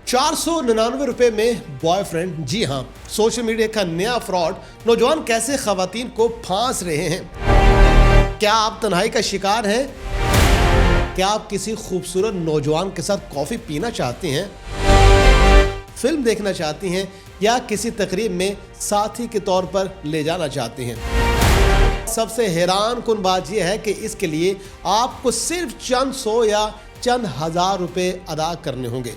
₹499 में बॉयफ्रेंड। जी हाँ, social media का नया फ्रॉड। नौजवान कैसे खवातीन को फांस रहे हैं। क्या आप तन्हाई का शिकार हैं? क्या आप किसी खूबसूरत नौजवान के साथ कॉफ़ी पीना चाहती हैं, फिल्म देखना चाहती हैं या किसी तकरीब में साथी के तौर पर ले जाना चाहती हैं? सबसे हैरान कुन बात यह है कि इसके लिए आपको सिर्फ चंद सौ या चंद हजार रुपए अदा करने होंगे।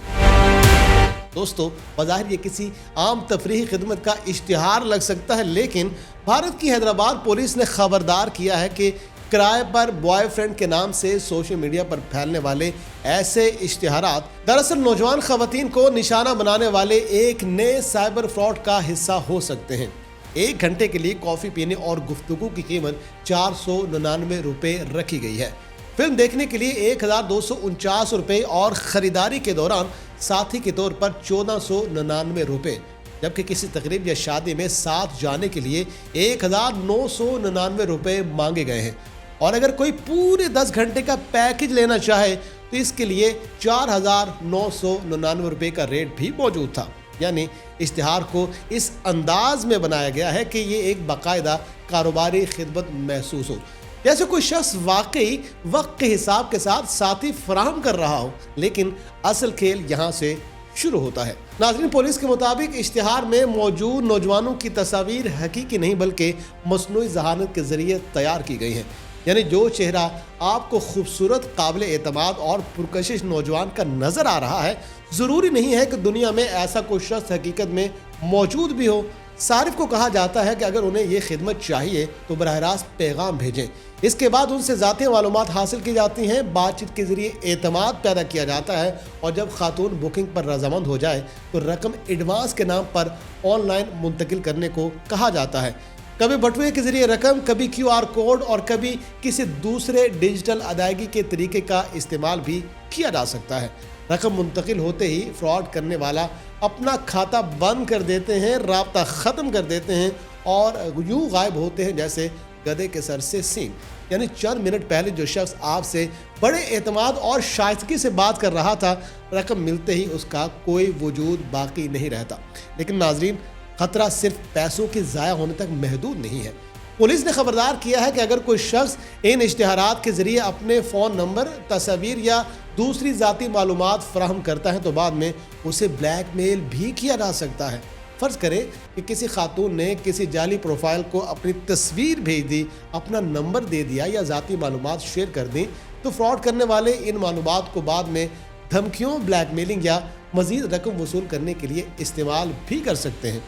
दोस्तों, बज़ाहिर ये किसी आम तफरीही खिदमत का इश्तिहार लग सकता है, लेकिन भारत की हैदराबाद पुलिस ने खबरदार किया है कि किराए पर बॉयफ्रेंड के नाम से सोशल मीडिया पर फैलने वाले ऐसे इश्तिहारात दरअसल नौजवान खवातीन को निशाना बनाने वाले एक नए साइबर फ्रॉड का हिस्सा हो सकते हैं। 1 घंटे के लिए कॉफ़ी पीने और गुफ्तगू की कीमत ₹499 रखी गई है। फिल्म देखने के लिए ₹1249 और ख़रीदारी के दौरान साथी के तौर पर ₹1499, जबकि किसी तकरीब या शादी में साथ जाने के लिए ₹1999 मांगे गए हैं। और अगर कोई पूरे 10 घंटे का पैकेज लेना चाहे तो इसके लिए ₹4999 का रेट भी मौजूद था। यानी इश्तिहार को इस अंदाज में बनाया गया है कि ये एक बाकायदा कारोबारी खिदमत महसूस हो, जैसे कोई शख्स वाकई वक्त के हिसाब के साथ साथी फराहम कर रहा हो। लेकिन असल खेल यहाँ से शुरू होता है। नाज़रीन, पुलिस के मुताबिक इश्तिहार में मौजूद नौजवानों की तस्वीर हकीकी नहीं बल्कि मसनूई ज़हानत के ज़रिए तैयार की गई हैं। यानी जो चेहरा आपको खूबसूरत, काबिल एतमाद और पुरकशिश नौजवान का नज़र आ रहा है, ज़रूरी नहीं है कि दुनिया में ऐसा कोई शख्स हकीकत में मौजूद भी हो। सारिफ को कहा जाता है कि अगर उन्हें ये खिदमत चाहिए तो बराह रास्त पैगाम भेजें। इसके बाद उनसे ज़ाती मालूमात हासिल की जाती हैं, बातचीत के ज़रिए एतमाद पैदा किया जाता है और जब खातून बुकिंग पर रजामंद हो जाए तो रकम एडवांस के नाम पर ऑनलाइन मुंतकिल करने को कहा जाता है। कभी बटुए के ज़रिए रकम, कभी QR कोड और कभी किसी दूसरे डिजिटल अदायगी के तरीके का इस्तेमाल भी किया जा सकता है। रकम मुंतकिल होते ही फ्रॉड करने वाला अपना खाता बंद कर देते हैं, राब्ता ख़त्म कर देते हैं और यूँ गायब होते हैं जैसे गधे के सर से सींग। यानी चंद मिनट पहले जो शख्स आपसे बड़े एतमाद और शाइस्तगी से बात कर रहा था, रकम मिलते ही उसका कोई वजूद बाकी नहीं रहता। लेकिन नाज़रीन, खतरा सिर्फ पैसों के ज़ाया होने तक महदूद नहीं है। पुलिस ने खबरदार किया है कि अगर कोई शख्स इन इश्तिहारात के ज़रिए अपने फ़ोन नंबर, तस्वीर या दूसरी ज़ाती मालूमात फराहम करता है तो बाद में उसे ब्लैकमेल भी किया जा सकता है। फ़र्ज़ करें कि किसी खातून ने किसी जाली प्रोफाइल को अपनी तस्वीर भेज दी, अपना नंबर दे दिया या ज़ाती मालूमात शेयर कर दी, तो फ्रॉड करने वाले इन मालूमात को बाद में धमकियों, ब्लैकमेलिंग या मज़ीद रकम वसूल करने के लिए इस्तेमाल भी कर सकते हैं।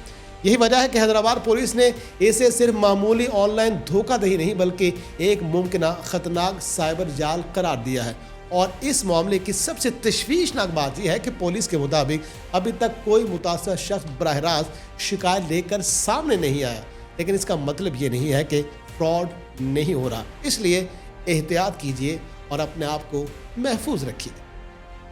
यही वजह है कि हैदराबाद पुलिस ने इसे सिर्फ मामूली ऑनलाइन धोखाधड़ी नहीं बल्कि एक मुमकिन ख़तरनाक साइबर जाल करार दिया है। और इस मामले की सबसे तशवीशनाक बात यह है कि पुलिस के मुताबिक अभी तक कोई मुतासर शख्स बराह रास्त शिकायत लेकर सामने नहीं आया। लेकिन इसका मतलब ये नहीं है कि फ्रॉड नहीं हो रहा। इसलिए एहतियात कीजिए और अपने आप को महफूज रखिए।